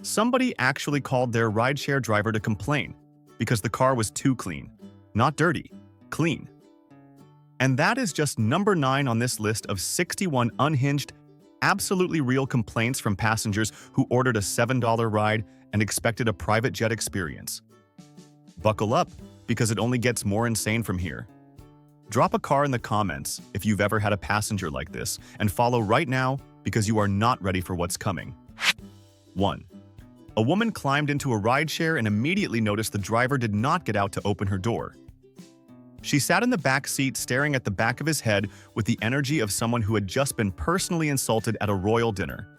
Somebody actually called their rideshare driver to complain because the car was too clean. Not dirty, clean. And that is just number 9 on this list of 61 unhinged, absolutely real complaints from passengers who ordered a $7 ride and expected a private jet experience. Buckle up, because it only gets more insane from here. Drop a car in the comments if you've ever had a passenger like this, and follow right now because you are not ready for what's coming. 1. A woman climbed into a rideshare and immediately noticed the driver did not get out to open her door. She sat in the back seat staring at the back of his head with the energy of someone who had just been personally insulted at a royal dinner.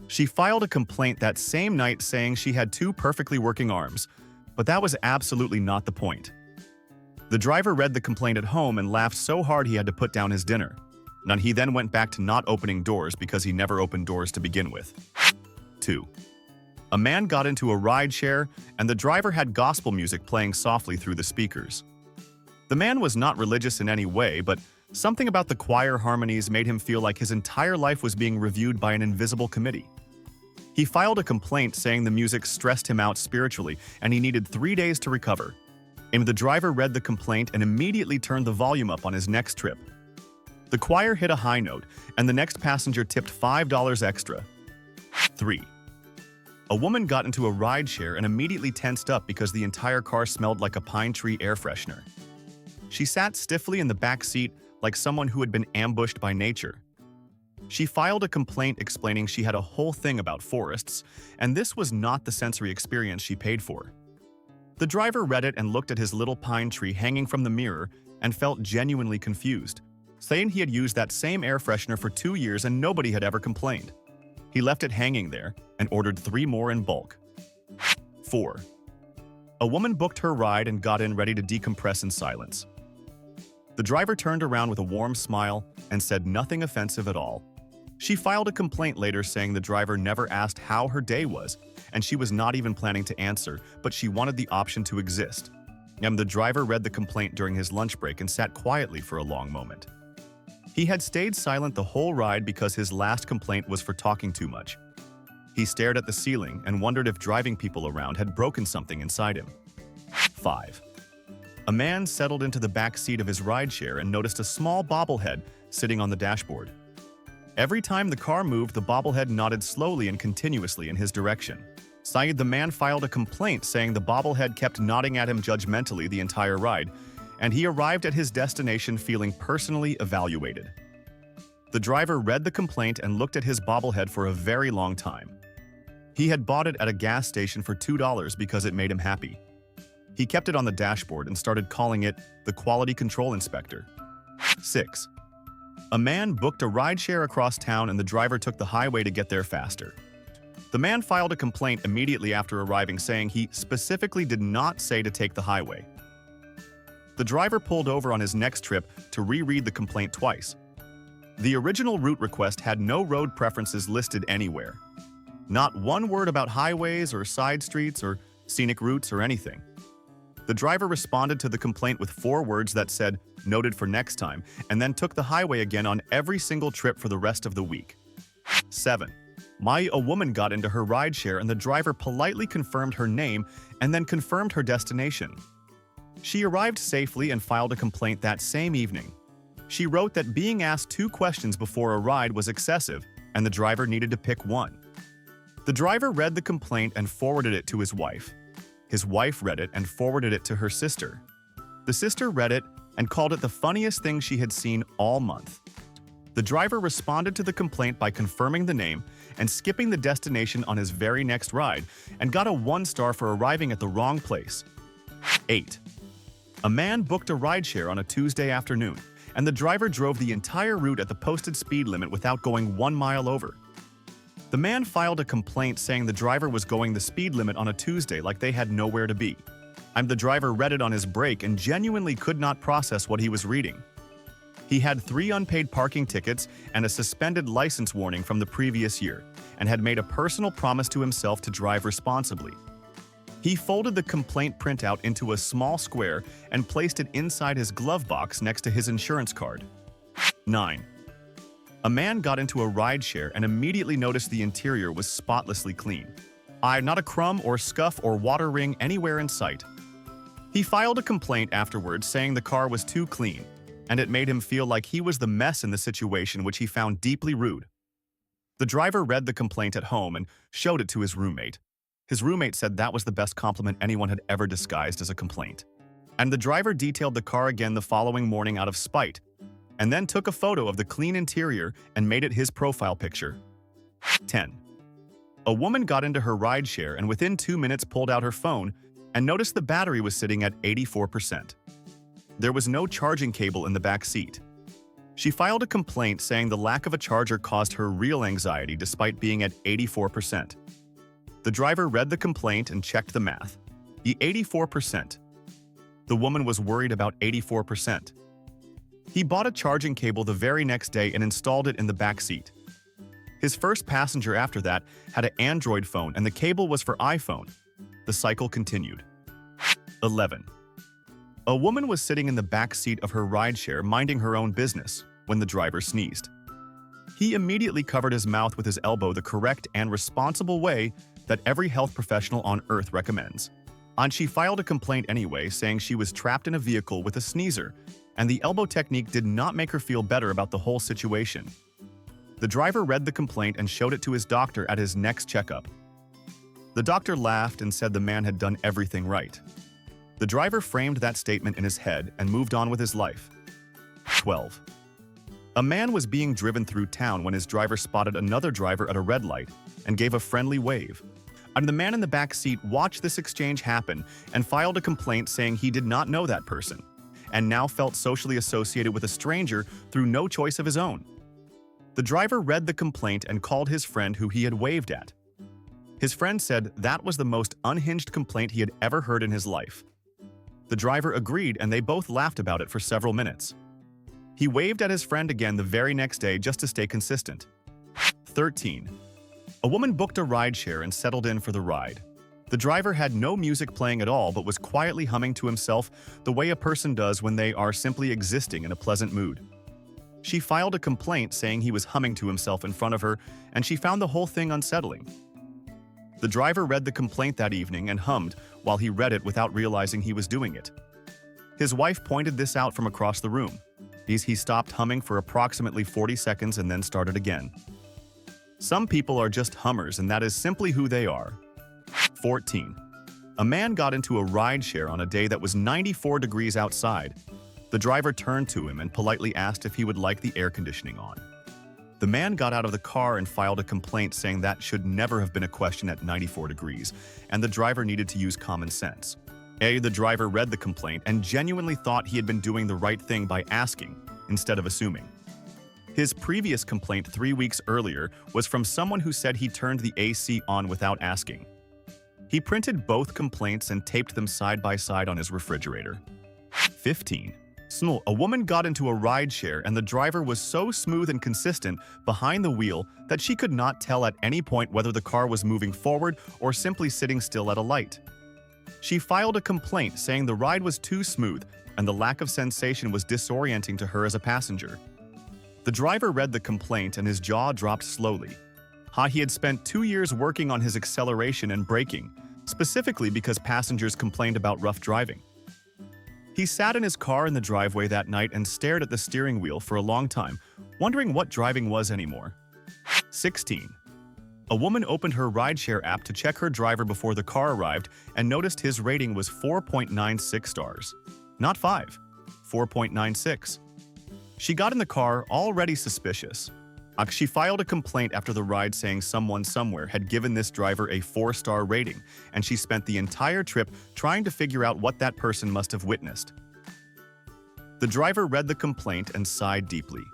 She filed a complaint that same night saying she had 2 perfectly working arms, but that was absolutely not the point. The driver read the complaint at home and laughed so hard he had to put down his dinner. And he then went back to not opening doors because he never opened doors to begin with. 2. A man got into a rideshare and the driver had gospel music playing softly through the speakers. The man was not religious in any way, but something about the choir harmonies made him feel like his entire life was being reviewed by an invisible committee. He filed a complaint saying the music stressed him out spiritually and he needed 3 days to recover. And the driver read the complaint and immediately turned the volume up on his next trip. The choir hit a high note, and the next passenger tipped $5 extra. 3. A woman got into a rideshare and immediately tensed up because the entire car smelled like a pine tree air freshener. She sat stiffly in the back seat like someone who had been ambushed by nature. She filed a complaint explaining she had a whole thing about forests, and this was not the sensory experience she paid for. The driver read it and looked at his little pine tree hanging from the mirror and felt genuinely confused, saying he had used that same air freshener for 2 years and nobody had ever complained. He left it hanging there and ordered 3 more in bulk. 4. A woman booked her ride and got in ready to decompress in silence. The driver turned around with a warm smile and said nothing offensive at all. She filed a complaint later saying the driver never asked how her day was, and she was not even planning to answer, but she wanted the option to exist. And the driver read the complaint during his lunch break and sat quietly for a long moment. He had stayed silent the whole ride because his last complaint was for talking too much. He stared at the ceiling and wondered if driving people around had broken something inside him. 5. A man settled into the back seat of his rideshare and noticed a small bobblehead sitting on the dashboard. Every time the car moved, the bobblehead nodded slowly and continuously in his direction. The man filed a complaint saying the bobblehead kept nodding at him judgmentally the entire ride, and he arrived at his destination feeling personally evaluated. The driver read the complaint and looked at his bobblehead for a very long time. He had bought it at a gas station for $2 because it made him happy. He kept it on the dashboard and started calling it the quality control inspector. 6. A man booked a rideshare across town and the driver took the highway to get there faster. The man filed a complaint immediately after arriving saying he specifically did not say to take the highway. The driver pulled over on his next trip to reread the complaint twice. The original route request had no road preferences listed anywhere. Not one word about highways or side streets or scenic routes or anything. The driver responded to the complaint with 4 words that said, "Noted for next time," and then took the highway again on every single trip for the rest of the week. 7. A woman got into her rideshare and the driver politely confirmed her name and then confirmed her destination. She arrived safely and filed a complaint that same evening. She wrote that being asked 2 questions before a ride was excessive and the driver needed to pick one. The driver read the complaint and forwarded it to his wife. His wife read it and forwarded it to her sister. The sister read it and called it the funniest thing she had seen all month. The driver responded to the complaint by confirming the name and skipping the destination on his very next ride and got a 1 star for arriving at the wrong place. 8. A man booked a rideshare on a Tuesday afternoon, and the driver drove the entire route at the posted speed limit without going 1 mile over. The man filed a complaint saying the driver was going the speed limit on a Tuesday like they had nowhere to be. The driver read it on his break and genuinely could not process what he was reading. He had 3 unpaid parking tickets and a suspended license warning from the previous year, and had made a personal promise to himself to drive responsibly. He folded the complaint printout into a small square and placed it inside his glove box next to his insurance card. 9. A man got into a rideshare and immediately noticed the interior was spotlessly clean. Not a crumb or scuff or water ring anywhere in sight. He filed a complaint afterwards saying the car was too clean, and it made him feel like he was the mess in the situation, which he found deeply rude. The driver read the complaint at home and showed it to his roommate. His roommate said that was the best compliment anyone had ever disguised as a complaint. And the driver detailed the car again the following morning out of spite, and then took a photo of the clean interior and made it his profile picture. 10. A woman got into her rideshare and within 2 minutes pulled out her phone and noticed the battery was sitting at 84%. There was no charging cable in the back seat. She filed a complaint saying the lack of a charger caused her real anxiety despite being at 84%. The driver read the complaint and checked the math. 84%. The woman was worried about 84%. He bought a charging cable the very next day and installed it in the back seat. His first passenger after that had an Android phone and the cable was for iPhone. The cycle continued. 11. A woman was sitting in the back seat of her rideshare minding her own business when the driver sneezed. He immediately covered his mouth with his elbow the correct and responsible way that every health professional on earth recommends. And she filed a complaint anyway, saying she was trapped in a vehicle with a sneezer, and the elbow technique did not make her feel better about the whole situation. The driver read the complaint and showed it to his doctor at his next checkup. The doctor laughed and said the man had done everything right. The driver framed that statement in his head and moved on with his life. 12. A man was being driven through town when his driver spotted another driver at a red light and gave a friendly wave. And the man in the back seat watched this exchange happen and filed a complaint saying he did not know that person, and now felt socially associated with a stranger through no choice of his own. The driver read the complaint and called his friend who he had waved at. His friend said that was the most unhinged complaint he had ever heard in his life. The driver agreed and they both laughed about it for several minutes. He waved at his friend again the very next day just to stay consistent. 13. A woman booked a rideshare and settled in for the ride. The driver had no music playing at all but was quietly humming to himself the way a person does when they are simply existing in a pleasant mood. She filed a complaint saying he was humming to himself in front of her, and she found the whole thing unsettling. The driver read the complaint that evening and hummed while he read it without realizing he was doing it. His wife pointed this out from across the room. He stopped humming for approximately 40 seconds and then started again. Some people are just hummers, and that is simply who they are. 14. A man got into a rideshare on a day that was 94 degrees outside. The driver turned to him and politely asked if he would like the air conditioning on. The man got out of the car and filed a complaint saying that should never have been a question at 94 degrees, and the driver needed to use common sense. The driver read the complaint and genuinely thought he had been doing the right thing by asking, instead of assuming. His previous complaint 3 weeks earlier was from someone who said he turned the AC on without asking. He printed both complaints and taped them side by side on his refrigerator. 15. A woman got into a rideshare and the driver was so smooth and consistent behind the wheel that she could not tell at any point whether the car was moving forward or simply sitting still at a light. She filed a complaint saying the ride was too smooth and the lack of sensation was disorienting to her as a passenger. The driver read the complaint and his jaw dropped slowly. He had spent 2 years working on his acceleration and braking, specifically because passengers complained about rough driving. He sat in his car in the driveway that night and stared at the steering wheel for a long time, wondering what driving was anymore. 16. A woman opened her rideshare app to check her driver before the car arrived and noticed his rating was 4.96 stars. Not 5, 4.96. She got in the car already suspicious. She filed a complaint after the ride saying someone somewhere had given this driver a 4-star rating, and she spent the entire trip trying to figure out what that person must have witnessed. The driver read the complaint and sighed deeply.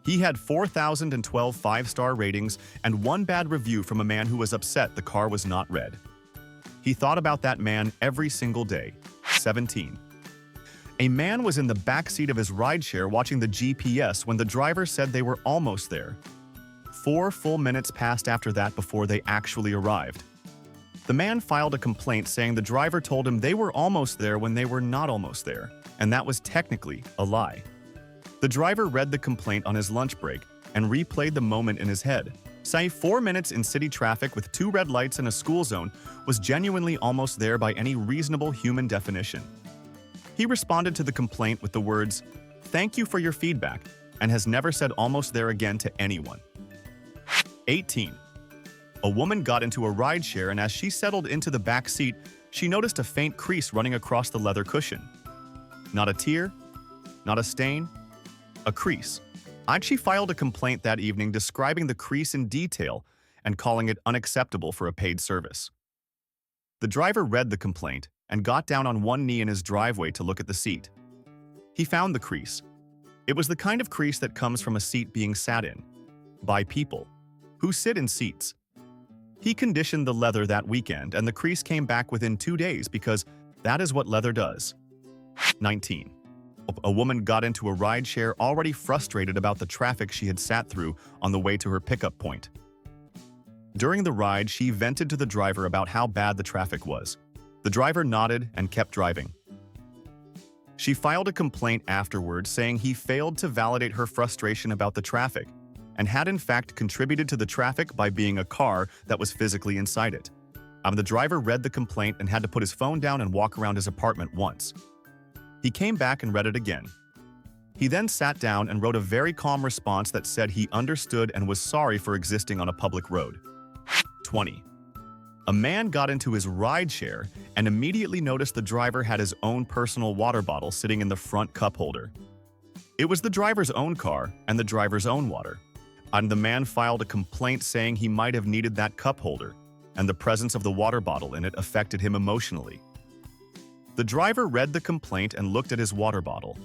He had 4,012 5-star ratings and 1 bad review from a man who was upset the car was not red. He thought about that man every single day. 17. A man was in the back seat of his rideshare watching the GPS when the driver said they were almost there. 4 full minutes passed after that before they actually arrived. The man filed a complaint saying the driver told him they were almost there when they were not almost there, and that was technically a lie. The driver read the complaint on his lunch break and replayed the moment in his head. Say 4 minutes in city traffic with 2 red lights and a school zone was genuinely almost there by any reasonable human definition. He responded to the complaint with the words, "Thank you for your feedback," and has never said almost there again to anyone. 18. A woman got into a rideshare, and as she settled into the back seat, she noticed a faint crease running across the leather cushion. Not a tear, not a stain, a crease. She filed a complaint that evening describing the crease in detail and calling it unacceptable for a paid service. The driver read the complaint and got down on one knee in his driveway to look at the seat. He found the crease. It was the kind of crease that comes from a seat being sat in by people who sit in seats. He conditioned the leather that weekend, and the crease came back within 2 days because that is what leather does. 19. A woman got into a rideshare already frustrated about the traffic she had sat through on the way to her pickup point. During the ride, she vented to the driver about how bad the traffic was. The driver nodded and kept driving. She filed a complaint afterward saying he failed to validate her frustration about the traffic and had in fact contributed to the traffic by being a car that was physically inside it. The driver read the complaint and had to put his phone down and walk around his apartment once. He came back and read it again. He then sat down and wrote a very calm response that said he understood and was sorry for existing on a public road. 20. A man got into his rideshare and immediately noticed the driver had his own personal water bottle sitting in the front cup holder. It was the driver's own car and the driver's own water. And the man filed a complaint saying he might have needed that cup holder, and the presence of the water bottle in it affected him emotionally. The driver read the complaint and looked at his water bottle.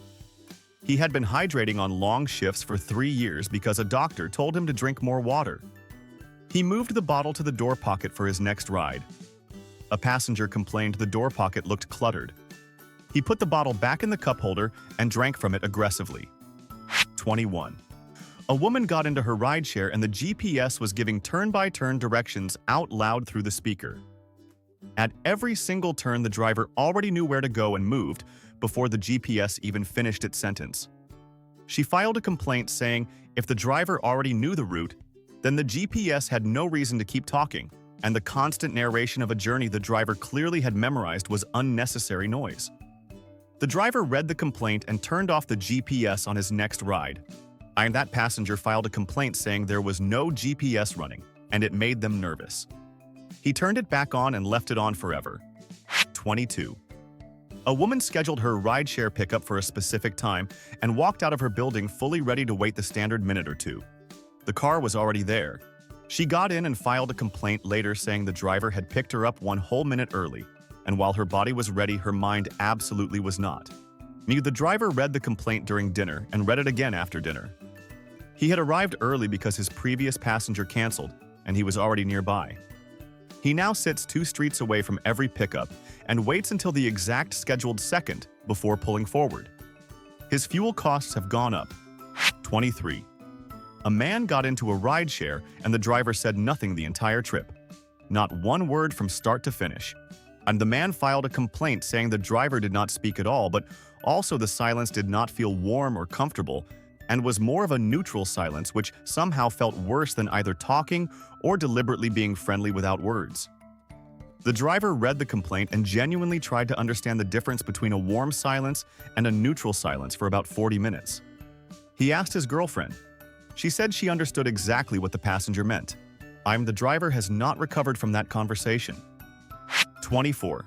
He had been hydrating on long shifts for 3 years because a doctor told him to drink more water. He moved the bottle to the door pocket for his next ride. A passenger complained the door pocket looked cluttered. He put the bottle back in the cup holder and drank from it aggressively. 21. A woman got into her rideshare and the GPS was giving turn-by-turn directions out loud through the speaker. At every single turn, the driver already knew where to go and moved before the GPS even finished its sentence. She filed a complaint saying if the driver already knew the route, then the GPS had no reason to keep talking, and the constant narration of a journey the driver clearly had memorized was unnecessary noise. The driver read the complaint and turned off the GPS on his next ride. And that passenger filed a complaint saying there was no GPS running, and it made them nervous. He turned it back on and left it on forever. 22. A woman scheduled her rideshare pickup for a specific time and walked out of her building fully ready to wait the standard minute or two. The car was already there. She got in and filed a complaint later saying the driver had picked her up 1 whole minute early, and while her body was ready, her mind absolutely was not. The driver read the complaint during dinner and read it again after dinner. He had arrived early because his previous passenger canceled, and he was already nearby. He now sits 2 streets away from every pickup and waits until the exact scheduled second before pulling forward. His fuel costs have gone up. 23. A man got into a rideshare and the driver said nothing the entire trip. Not one word from start to finish. And the man filed a complaint saying the driver did not speak at all, but also the silence did not feel warm or comfortable, and was more of a neutral silence which somehow felt worse than either talking or deliberately being friendly without words. The driver read the complaint and genuinely tried to understand the difference between a warm silence and a neutral silence for about 40 minutes. He asked his girlfriend. She said she understood exactly what the passenger meant. The driver has not recovered from that conversation. 24.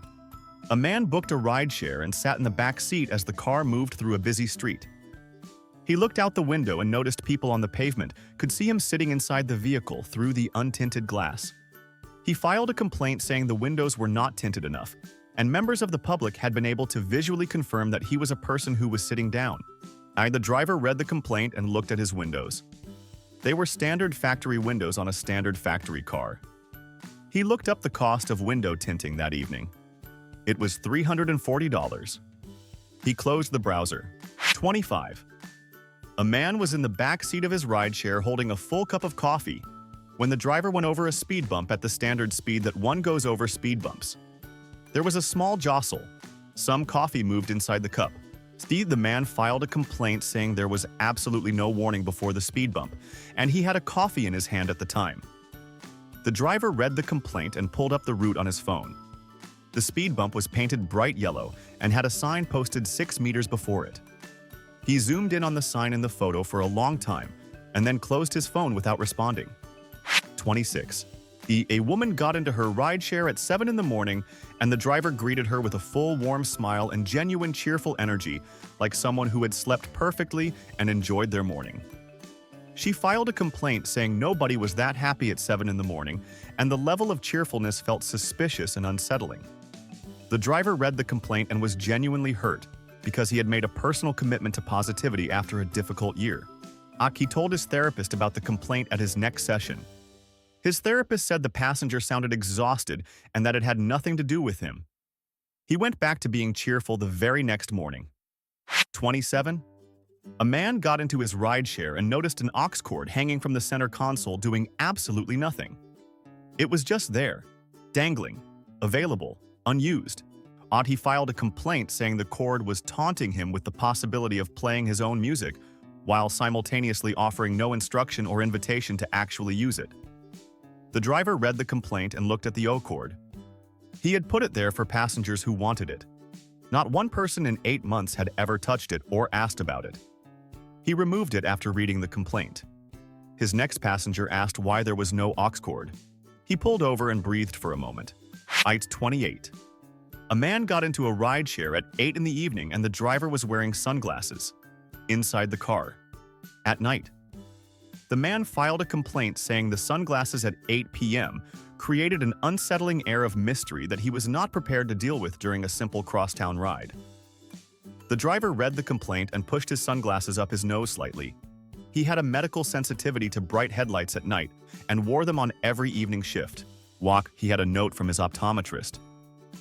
A man booked a rideshare and sat in the back seat as the car moved through a busy street. He looked out the window and noticed people on the pavement could see him sitting inside the vehicle through the untinted glass. He filed a complaint saying the windows were not tinted enough, and members of the public had been able to visually confirm that he was a person who was sitting down. The driver read the complaint and looked at his windows. They were standard factory windows on a standard factory car. He looked up the cost of window tinting that evening. It was $340. He closed the browser. 25. A man was in the back seat of his rideshare holding a full cup of coffee when the driver went over a speed bump at the standard speed that one goes over speed bumps. There was a small jostle. Some coffee moved inside the cup. The man filed a complaint saying there was absolutely no warning before the speed bump, and he had a coffee in his hand at the time. The driver read the complaint and pulled up the route on his phone. The speed bump was painted bright yellow and had a sign posted 6 meters before it. He zoomed in on the sign in the photo for a long time and then closed his phone without responding. 26. A woman got into her rideshare at 7 in the morning, and the driver greeted her with a full warm smile and genuine cheerful energy, like someone who had slept perfectly and enjoyed their morning. She filed a complaint saying nobody was that happy at 7 in the morning, and the level of cheerfulness felt suspicious and unsettling. The driver read the complaint and was genuinely hurt because he had made a personal commitment to positivity after a difficult year. He told his therapist about the complaint at his next session. His therapist said the passenger sounded exhausted and that it had nothing to do with him. He went back to being cheerful the very next morning. 27. A man got into his rideshare and noticed an aux cord hanging from the center console doing absolutely nothing. It was just there, dangling, available, unused. He filed a complaint saying the cord was taunting him with the possibility of playing his own music, while simultaneously offering no instruction or invitation to actually use it. The driver read the complaint and looked at the cord. He had put it there for passengers who wanted it. Not one person in 8 months had ever touched it or asked about it. He removed it after reading the complaint. His next passenger asked why there was no aux cord. He pulled over and breathed for a moment. 28. A man got into a rideshare at 8 in the evening and the driver was wearing sunglasses inside the car at night. The man filed a complaint saying the sunglasses at 8 p.m. created an unsettling air of mystery that he was not prepared to deal with during a simple crosstown ride. The driver read the complaint and pushed his sunglasses up his nose slightly. He had a medical sensitivity to bright headlights at night and wore them on every evening shift. He had a note from his optometrist.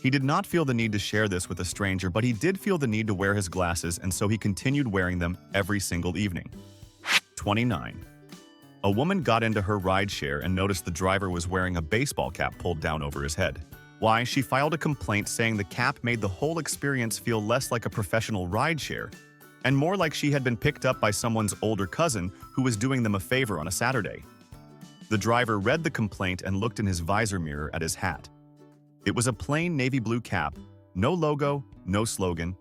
He did not feel the need to share this with a stranger, but he did feel the need to wear his glasses, and so he continued wearing them every single evening. 29. A woman got into her rideshare and noticed the driver was wearing a baseball cap pulled down over his head. She filed a complaint saying the cap made the whole experience feel less like a professional rideshare and more like she had been picked up by someone's older cousin who was doing them a favor on a Saturday. The driver read the complaint and looked in his visor mirror at his hat. It was a plain navy blue cap, no logo, no slogan,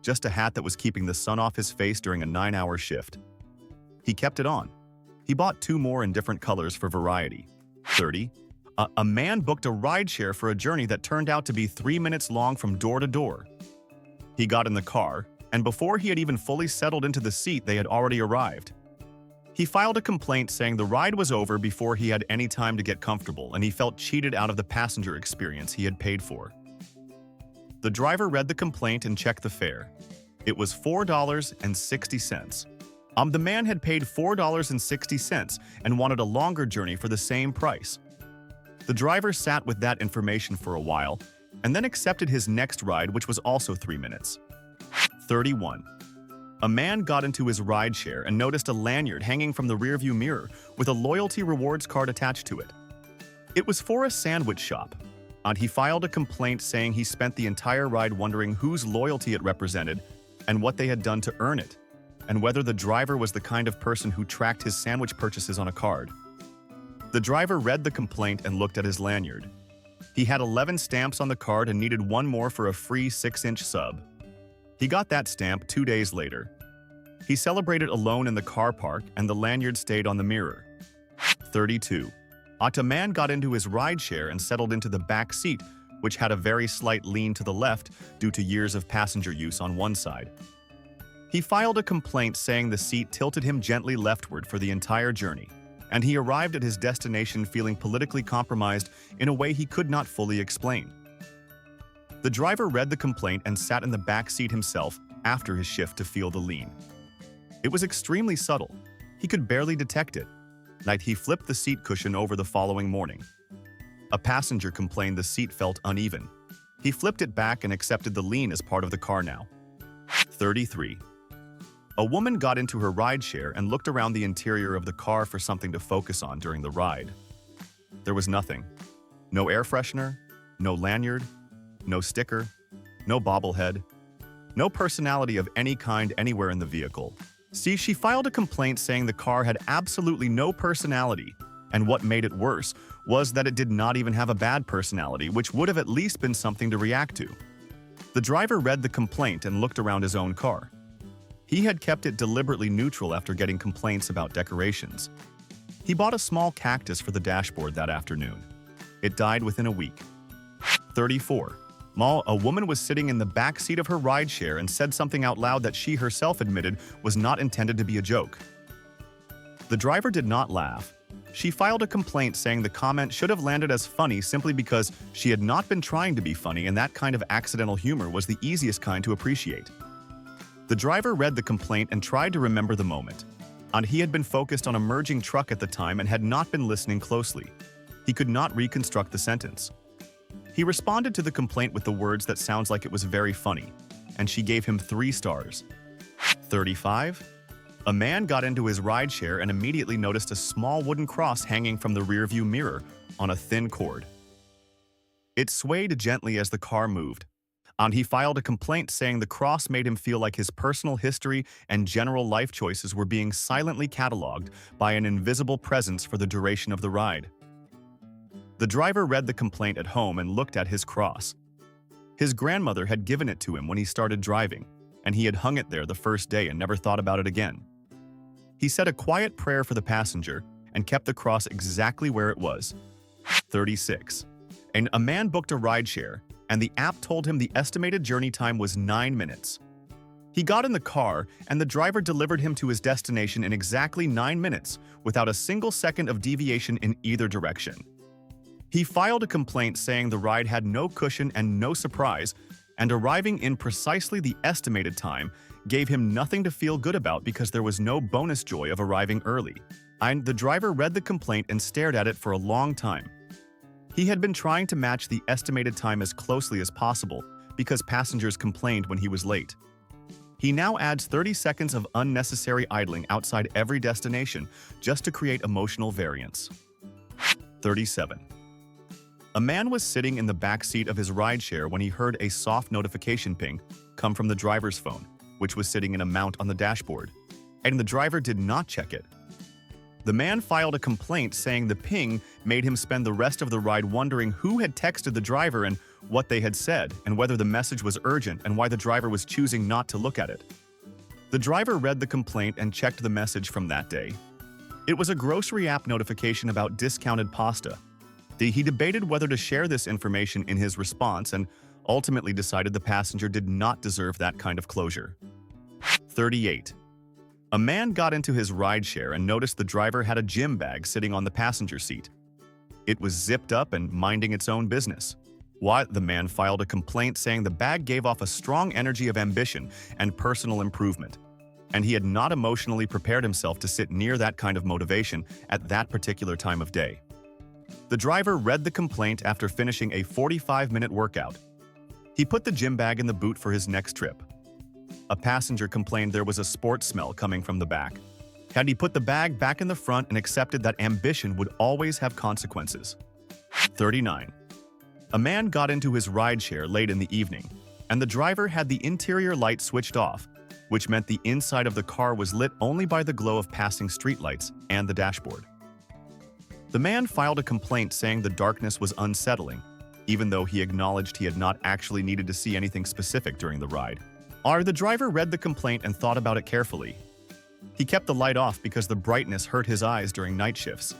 just a hat that was keeping the sun off his face during a 9-hour shift. He kept it on. He bought 2 more in different colors for variety. 30. A man booked a rideshare for a journey that turned out to be 3 minutes long from door to door. He got in the car, and before he had even fully settled into the seat, they had already arrived. He filed a complaint saying the ride was over before he had any time to get comfortable, and he felt cheated out of the passenger experience he had paid for. The driver read the complaint and checked the fare. It was $4.60. The man had paid $4.60 and wanted a longer journey for the same price. The driver sat with that information for a while and then accepted his next ride, which was also 3 minutes. 31. A man got into his rideshare and noticed a lanyard hanging from the rearview mirror with a loyalty rewards card attached to it. It was for a sandwich shop, and he filed a complaint saying he spent the entire ride wondering whose loyalty it represented and what they had done to earn it, and whether the driver was the kind of person who tracked his sandwich purchases on a card. The driver read the complaint and looked at his lanyard. He had 11 stamps on the card and needed 1 more for a free 6-inch sub. He got that stamp 2 days later. He celebrated alone in the car park, and the lanyard stayed on the mirror. 32. A man got into his rideshare and settled into the back seat, which had a very slight lean to the left due to years of passenger use on one side. He filed a complaint saying the seat tilted him gently leftward for the entire journey, and he arrived at his destination feeling politically compromised in a way he could not fully explain. The driver read the complaint and sat in the back seat himself after his shift to feel the lean. It was extremely subtle. He could barely detect it. He flipped the seat cushion over the following morning. A passenger complained the seat felt uneven. He flipped it back and accepted the lean as part of the car now. 33. A woman got into her rideshare and looked around the interior of the car for something to focus on during the ride. There was nothing. No air freshener, no lanyard, no sticker, no bobblehead, No personality of any kind anywhere in the vehicle. See, she filed a complaint saying the car had absolutely no personality, and what made it worse was that it did not even have a bad personality, which would have at least been something to react to. The driver read the complaint and looked around his own car. He had kept it deliberately neutral after getting complaints about decorations. He bought a small cactus for the dashboard that afternoon. It died within a week. 34. A woman was sitting in the back seat of her rideshare and said something out loud that she herself admitted was not intended to be a joke. The driver did not laugh. She filed a complaint saying the comment should have landed as funny simply because she had not been trying to be funny, and that kind of accidental humor was the easiest kind to appreciate. The driver read the complaint and tried to remember the moment. And he had been focused on a merging truck at the time and had not been listening closely. He could not reconstruct the sentence. He responded to the complaint with the words that sounds like it was very funny, and she gave him 3 stars. 35. A man got into his rideshare and immediately noticed a small wooden cross hanging from the rearview mirror on a thin cord. It swayed gently as the car moved, and he filed a complaint saying the cross made him feel like his personal history and general life choices were being silently cataloged by an invisible presence for the duration of the ride. The driver read the complaint at home and looked at his cross. His grandmother had given it to him when he started driving, and he had hung it there the first day and never thought about it again. He said a quiet prayer for the passenger and kept the cross exactly where it was. 36. A man booked a rideshare, and the app told him the estimated journey time was 9 minutes. He got in the car, and the driver delivered him to his destination in exactly 9 minutes, without a single second of deviation in either direction. He filed a complaint saying the ride had no cushion and no surprise, and arriving in precisely the estimated time gave him nothing to feel good about because there was no bonus joy of arriving early. And the driver read the complaint and stared at it for a long time. He had been trying to match the estimated time as closely as possible because passengers complained when he was late. He now adds 30 seconds of unnecessary idling outside every destination just to create emotional variance. 37. A man was sitting in the back seat of his rideshare when he heard a soft notification ping come from the driver's phone, which was sitting in a mount on the dashboard, and the driver did not check it. The man filed a complaint saying the ping made him spend the rest of the ride wondering who had texted the driver and what they had said, and whether the message was urgent and why the driver was choosing not to look at it. The driver read the complaint and checked the message from that day. It was a grocery app notification about discounted pasta. He debated whether to share this information in his response and ultimately decided the passenger did not deserve that kind of closure. 38. A man got into his rideshare and noticed the driver had a gym bag sitting on the passenger seat. It was zipped up and minding its own business. The man filed a complaint saying the bag gave off a strong energy of ambition and personal improvement, and he had not emotionally prepared himself to sit near that kind of motivation at that particular time of day. The driver read the complaint after finishing a 45-minute workout. He put the gym bag in the boot for his next trip. A passenger complained there was a sports smell coming from the back. He put the bag back in the front and accepted that ambition would always have consequences. 39. A man got into his rideshare late in the evening, and the driver had the interior light switched off, which meant the inside of the car was lit only by the glow of passing streetlights and the dashboard. The man filed a complaint saying the darkness was unsettling, even though he acknowledged he had not actually needed to see anything specific during the ride. The driver read the complaint and thought about it carefully. He kept the light off because the brightness hurt his eyes during night shifts.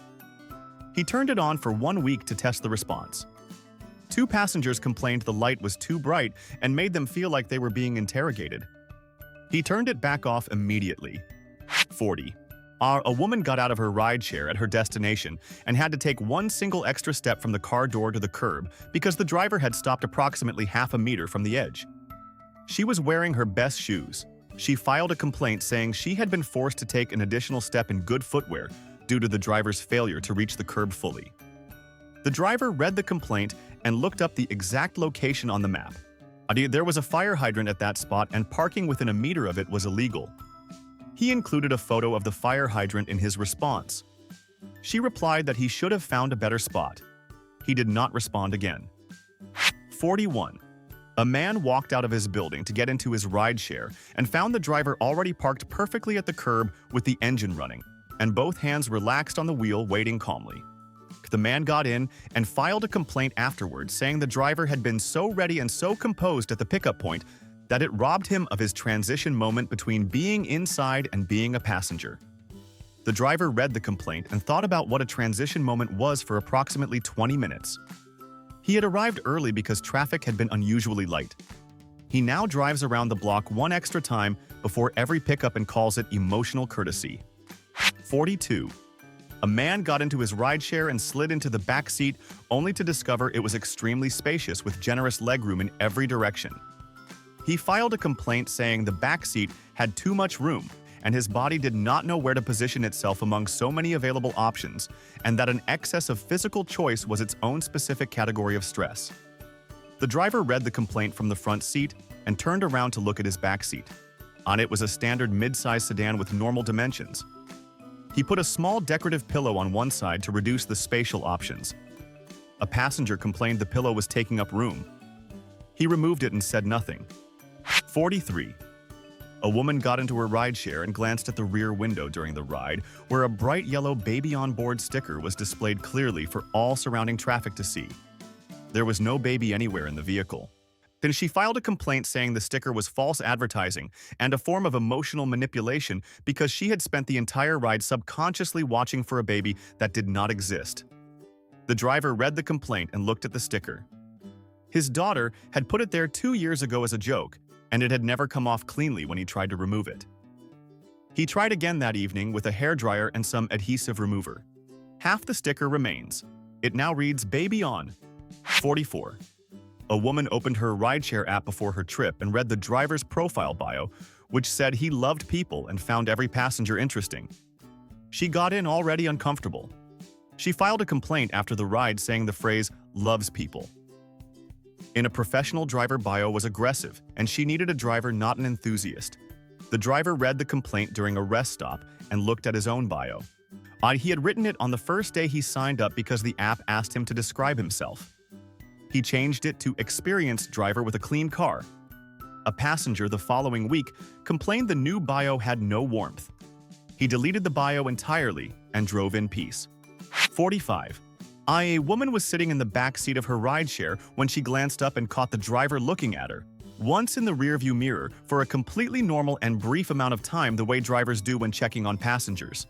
He turned it on for 1 week to test the response. 2 passengers complained the light was too bright and made them feel like they were being interrogated. He turned it back off immediately. 40. A woman got out of her rideshare at her destination and had to take 1 single extra step from the car door to the curb because the driver had stopped approximately half a meter from the edge. She was wearing her best shoes. She filed a complaint saying she had been forced to take an additional step in good footwear due to the driver's failure to reach the curb fully. The driver read the complaint and looked up the exact location on the map. There was a fire hydrant at that spot, and parking within a meter of it was illegal. He included a photo of the fire hydrant in his response. She replied that he should have found a better spot. He did not respond again. 41. A man walked out of his building to get into his rideshare and found the driver already parked perfectly at the curb with the engine running, and both hands relaxed on the wheel waiting calmly. The man got in and filed a complaint afterwards, saying the driver had been so ready and so composed at the pickup point that it robbed him of his transition moment between being inside and being a passenger. The driver read the complaint and thought about what a transition moment was for approximately 20 minutes. He had arrived early because traffic had been unusually light. He now drives around the block one extra time before every pickup and calls it emotional courtesy. 42. A man got into his rideshare and slid into the back seat only to discover it was extremely spacious with generous legroom in every direction. He filed a complaint saying the back seat had too much room and his body did not know where to position itself among so many available options, and that an excess of physical choice was its own specific category of stress. The driver read the complaint from the front seat and turned around to look at his back seat. On it was a standard mid-size sedan with normal dimensions. He put a small decorative pillow on one side to reduce the spatial options. A passenger complained the pillow was taking up room. He removed it and said nothing. 43. A woman got into her rideshare and glanced at the rear window during the ride, where a bright yellow baby on board sticker was displayed clearly for all surrounding traffic to see. There was no baby anywhere in the vehicle. Then she filed a complaint saying the sticker was false advertising and a form of emotional manipulation because she had spent the entire ride subconsciously watching for a baby that did not exist. The driver read the complaint and looked at the sticker. His daughter had put it there 2 years ago as a joke, and it had never come off cleanly when he tried to remove it. He tried again that evening with a hairdryer and some adhesive remover. Half the sticker remains. It now reads "Baby on." 44. A woman opened her rideshare app before her trip and read the driver's profile bio, which said he loved people and found every passenger interesting. She got in already uncomfortable. She filed a complaint after the ride saying the phrase "loves people." In a professional driver bio was aggressive, and she needed a driver, not an enthusiast. The driver read the complaint during a rest stop and looked at his own bio. He had written it on the first day he signed up because the app asked him to describe himself. He changed it to "experienced driver with a clean car." A passenger the following week complained the new bio had no warmth. He deleted the bio entirely and drove in peace. 45. A woman was sitting in the back seat of her rideshare when she glanced up and caught the driver looking at her, once in the rearview mirror for a completely normal and brief amount of time, the way drivers do when checking on passengers.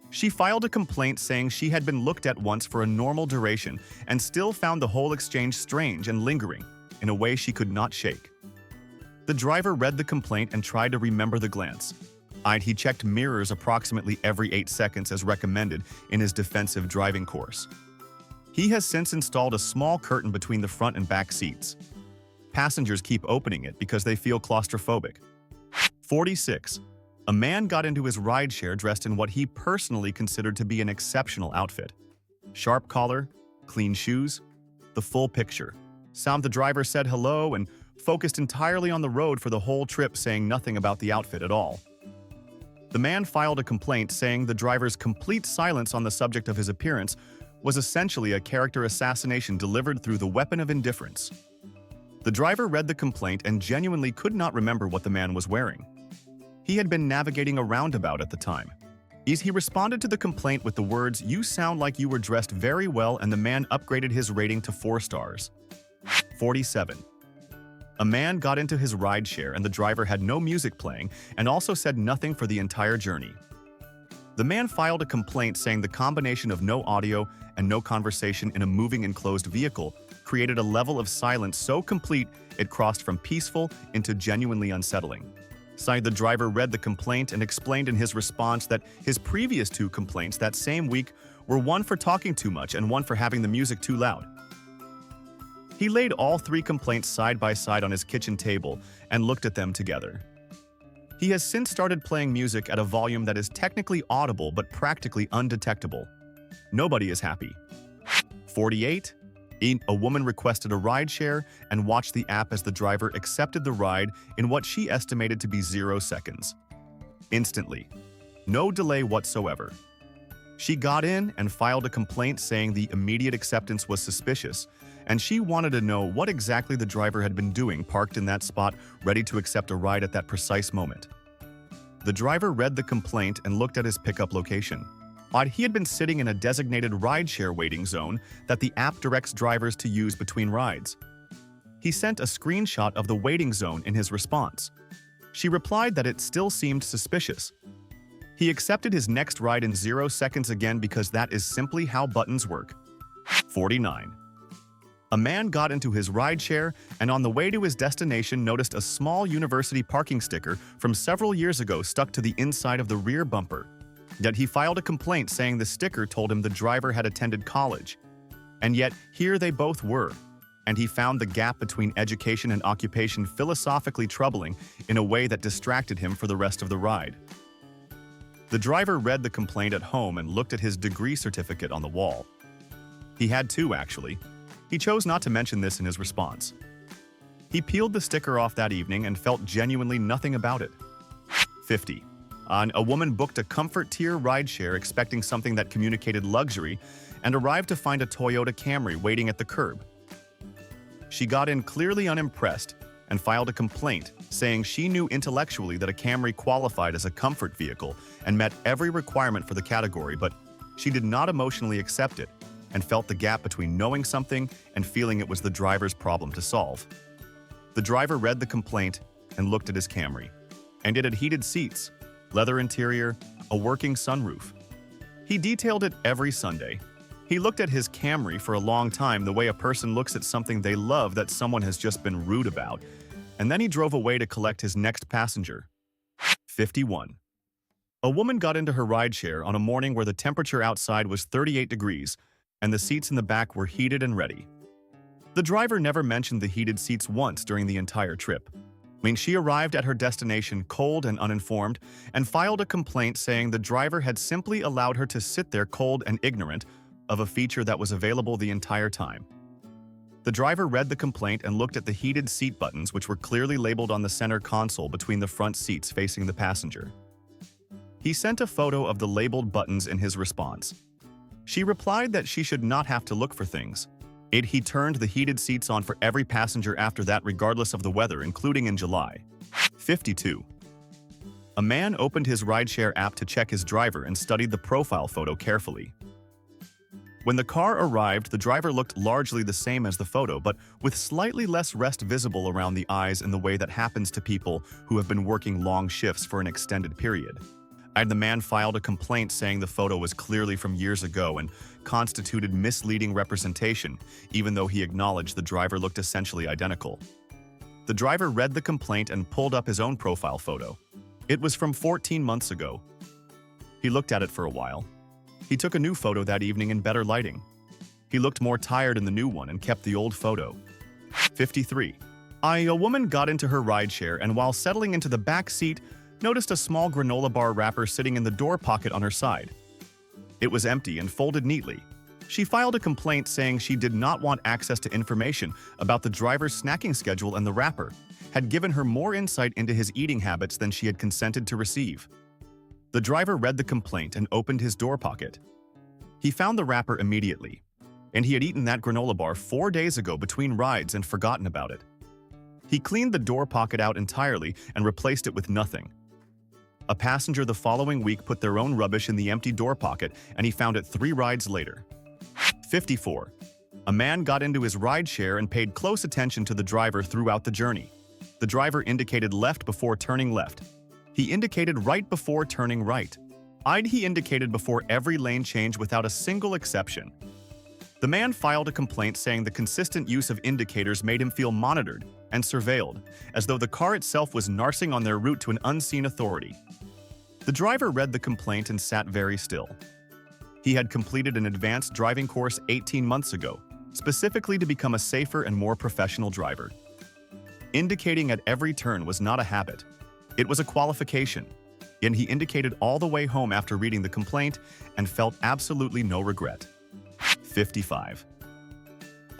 She filed a complaint saying she had been looked at once for a normal duration and still found the whole exchange strange and lingering in a way she could not shake. The driver read the complaint and tried to remember the glance. He checked mirrors approximately every 8 seconds as recommended in his defensive driving course. He has since installed a small curtain between the front and back seats. Passengers keep opening it because they feel claustrophobic. 46. A man got into his rideshare dressed in what he personally considered to be an exceptional outfit. Sharp collar, clean shoes, the full picture. The driver said hello and focused entirely on the road for the whole trip, saying nothing about the outfit at all. The man filed a complaint saying the driver's complete silence on the subject of his appearance was essentially a character assassination delivered through the weapon of indifference. The driver read the complaint and genuinely could not remember what the man was wearing. He had been navigating a roundabout at the time. He responded to the complaint with the words, "You sound like you were dressed very well," and the man upgraded his rating to 4 stars. 47. A man got into his rideshare and the driver had no music playing and also said nothing for the entire journey. The man filed a complaint saying the combination of no audio and no conversation in a moving enclosed vehicle created a level of silence so complete it crossed from peaceful into genuinely unsettling. The driver read the complaint and explained in his response that his previous 2 complaints that same week were one for talking too much and one for having the music too loud. He laid all 3 complaints side by side on his kitchen table and looked at them together. He has since started playing music at a volume that is technically audible but practically undetectable. Nobody is happy. 48. A woman requested a rideshare and watched the app as the driver accepted the ride in what she estimated to be 0 seconds. Instantly. No delay whatsoever. She got in and filed a complaint saying the immediate acceptance was suspicious and she wanted to know what exactly the driver had been doing parked in that spot, ready to accept a ride at that precise moment. The driver read the complaint and looked at his pickup location. He had been sitting in a designated rideshare waiting zone that the app directs drivers to use between rides. He sent a screenshot of the waiting zone in his response. She replied that it still seemed suspicious. He accepted his next ride in 0 seconds again because that is simply how buttons work. 49. A man got into his rideshare and on the way to his destination noticed a small university parking sticker from several years ago stuck to the inside of the rear bumper. Yet he filed a complaint saying the sticker told him the driver had attended college. And yet, here they both were. And he found the gap between education and occupation philosophically troubling in a way that distracted him for the rest of the ride. The driver read the complaint at home and looked at his degree certificate on the wall. He had two, actually. He chose not to mention this in his response. He peeled the sticker off that evening and felt genuinely nothing about it. 50. A woman booked a comfort tier rideshare expecting something that communicated luxury and arrived to find a Toyota Camry waiting at the curb. She got in clearly unimpressed and filed a complaint, saying she knew intellectually that a Camry qualified as a comfort vehicle and met every requirement for the category, but she did not emotionally accept it and felt the gap between knowing something and feeling it was the driver's problem to solve. The driver read the complaint and looked at his Camry, and it had heated seats, leather interior, a working sunroof. He detailed it every Sunday. He looked at his Camry for a long time the way a person looks at something they love that someone has just been rude about, and then he drove away to collect his next passenger. 51. A woman got into her rideshare on a morning where the temperature outside was 38 degrees and the seats in the back were heated and ready. The driver never mentioned the heated seats once during the entire trip. She arrived at her destination cold and uninformed and filed a complaint saying the driver had simply allowed her to sit there cold and ignorant of a feature that was available the entire time. The driver read the complaint and looked at the heated seat buttons, which were clearly labeled on the center console between the front seats facing the passenger. He sent a photo of the labeled buttons in his response. She replied that she should not have to look for things. He turned the heated seats on for every passenger after that, regardless of the weather, including in July. 52. A man opened his rideshare app to check his driver and studied the profile photo carefully. When the car arrived, the driver looked largely the same as the photo, but with slightly less rest visible around the eyes in the way that happens to people who have been working long shifts for an extended period. The man filed a complaint saying the photo was clearly from years ago and constituted misleading representation, even though he acknowledged the driver looked essentially identical. The driver read the complaint and pulled up his own profile photo. It was from 14 months ago. He looked at it for a while. He took a new photo that evening in better lighting. He looked more tired in the new one and kept the old photo. 53. A woman got into her rideshare and while settling into the back seat, noticed a small granola bar wrapper sitting in the door pocket on her side. It was empty and folded neatly. She filed a complaint saying she did not want access to information about the driver's snacking schedule, and the wrapper had given her more insight into his eating habits than she had consented to receive. The driver read the complaint and opened his door pocket. He found the wrapper immediately, and he had eaten that granola bar 4 days ago between rides and forgotten about it. He cleaned the door pocket out entirely and replaced it with nothing. A passenger the following week put their own rubbish in the empty door pocket, and he found it 3 rides later. 54. A man got into his rideshare and paid close attention to the driver throughout the journey. The driver indicated left before turning left. He indicated right before turning right. He indicated before every lane change without a single exception. The man filed a complaint saying the consistent use of indicators made him feel monitored and surveilled, as though the car itself was narsing on their route to an unseen authority. The driver read the complaint and sat very still. He had completed an advanced driving course 18 months ago, specifically to become a safer and more professional driver. Indicating at every turn was not a habit. It was a qualification, and he indicated all the way home after reading the complaint and felt absolutely no regret. 55.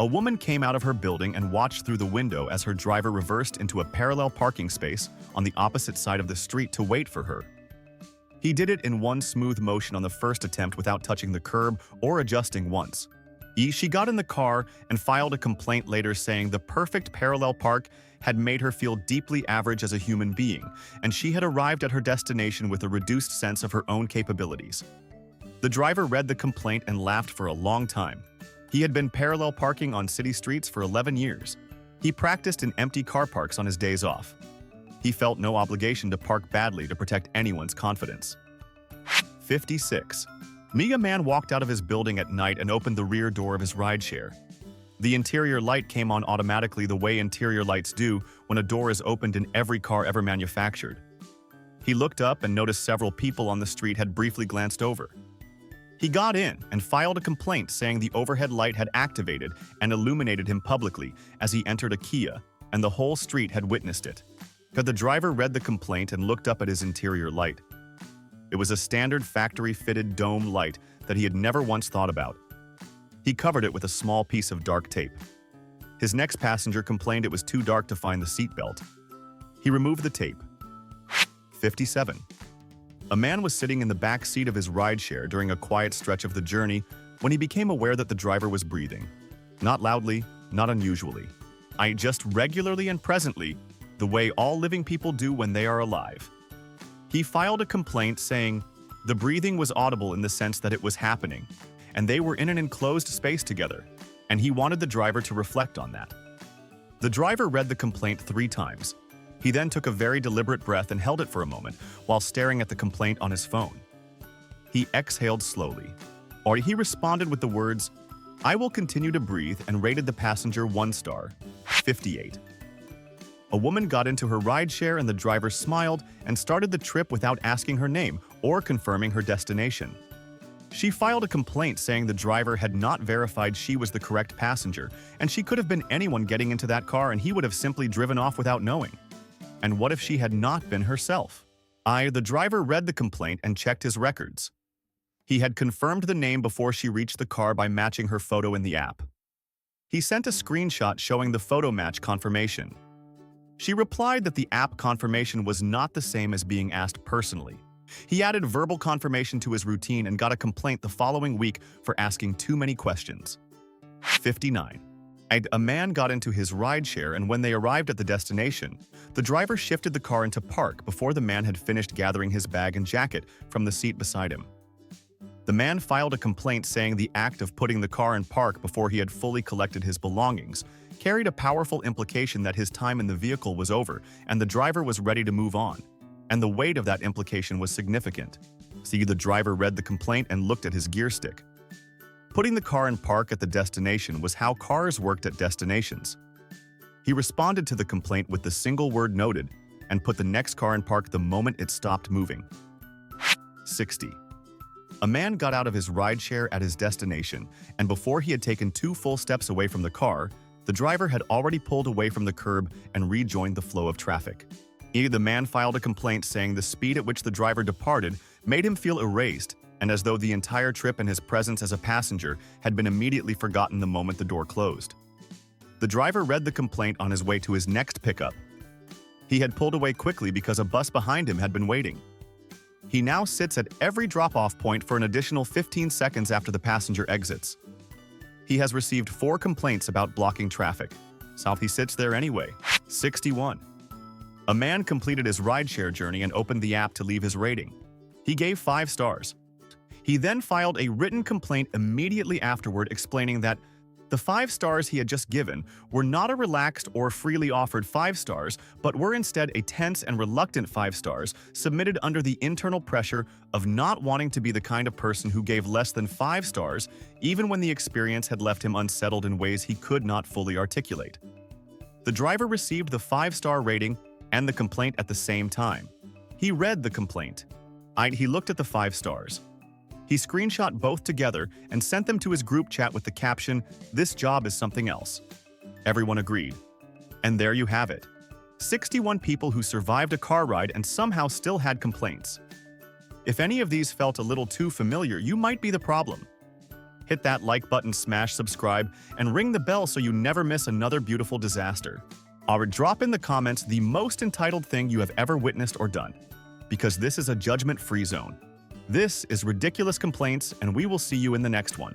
A woman came out of her building and watched through the window as her driver reversed into a parallel parking space on the opposite side of the street to wait for her. He did it in one smooth motion on the first attempt without touching the curb or adjusting once. She got in the car and filed a complaint later saying the perfect parallel park had made her feel deeply average as a human being, and she had arrived at her destination with a reduced sense of her own capabilities. The driver read the complaint and laughed for a long time. He had been parallel parking on city streets for 11 years. He practiced in empty car parks on his days off. He felt no obligation to park badly to protect anyone's confidence. 56. A man walked out of his building at night and opened the rear door of his rideshare. The interior light came on automatically the way interior lights do when a door is opened in every car ever manufactured. He looked up and noticed several people on the street had briefly glanced over. He got in and filed a complaint saying the overhead light had activated and illuminated him publicly as he entered a Kia, and the whole street had witnessed it. The driver read the complaint and looked up at his interior light. It was a standard factory-fitted dome light that he had never once thought about. He covered it with a small piece of dark tape. His next passenger complained it was too dark to find the seatbelt. He removed the tape. 57. A man was sitting in the back seat of his rideshare during a quiet stretch of the journey when he became aware that the driver was breathing. Not loudly, not unusually. Just regularly and presently, the way all living people do when they are alive. He filed a complaint saying the breathing was audible in the sense that it was happening, and they were in an enclosed space together, and he wanted the driver to reflect on that. The driver read the complaint 3 times. He then took a very deliberate breath and held it for a moment while staring at the complaint on his phone. He exhaled slowly, or he responded with the words, "I will continue to breathe," and rated the passenger 1 star. 58. A woman got into her rideshare and the driver smiled and started the trip without asking her name or confirming her destination. She filed a complaint saying the driver had not verified she was the correct passenger, and she could have been anyone getting into that car and he would have simply driven off without knowing. And what if she had not been herself? The driver read the complaint and checked his records. He had confirmed the name before she reached the car by matching her photo in the app. He sent a screenshot showing the photo match confirmation. She replied that the app confirmation was not the same as being asked personally. He added verbal confirmation to his routine and got a complaint the following week for asking too many questions. 59. A man got into his rideshare, and when they arrived at the destination, the driver shifted the car into park before the man had finished gathering his bag and jacket from the seat beside him. The man filed a complaint saying the act of putting the car in park before he had fully collected his belongings carried a powerful implication that his time in the vehicle was over and the driver was ready to move on. And the weight of that implication was significant. The driver read the complaint and looked at his gear stick. Putting the car in park at the destination was how cars worked at destinations. He responded to the complaint with the single word "noted" and put the next car in park the moment it stopped moving. 60. A man got out of his rideshare at his destination, and before he had taken 2 full steps away from the car, the driver had already pulled away from the curb and rejoined the flow of traffic. The man filed a complaint saying the speed at which the driver departed made him feel erased, and as though the entire trip and his presence as a passenger had been immediately forgotten the moment the door closed. The driver read the complaint on his way to his next pickup. He had pulled away quickly because a bus behind him had been waiting. He now sits at every drop-off point for an additional 15 seconds after the passenger exits. He has received 4 complaints about blocking traffic. So he sits there anyway. 61. A man completed his rideshare journey and opened the app to leave his rating. He gave 5 stars. He then filed a written complaint immediately afterward explaining that the 5 stars he had just given were not a relaxed or freely offered 5 stars, but were instead a tense and reluctant 5 stars submitted under the internal pressure of not wanting to be the kind of person who gave less than 5 stars, even when the experience had left him unsettled in ways he could not fully articulate. The driver received the 5-star rating and the complaint at the same time. He read the complaint. He looked at the 5 stars. He screenshot both together and sent them to his group chat with the caption, "This job is something else." Everyone agreed. And there you have it. 61 people who survived a car ride and somehow still had complaints. If any of these felt a little too familiar, you might be the problem. Hit that like button, smash subscribe, and ring the bell so you never miss another beautiful disaster. Or drop in the comments the most entitled thing you have ever witnessed or done, because this is a judgment-free zone. This is Ridiculous Complaints, and we will see you in the next one.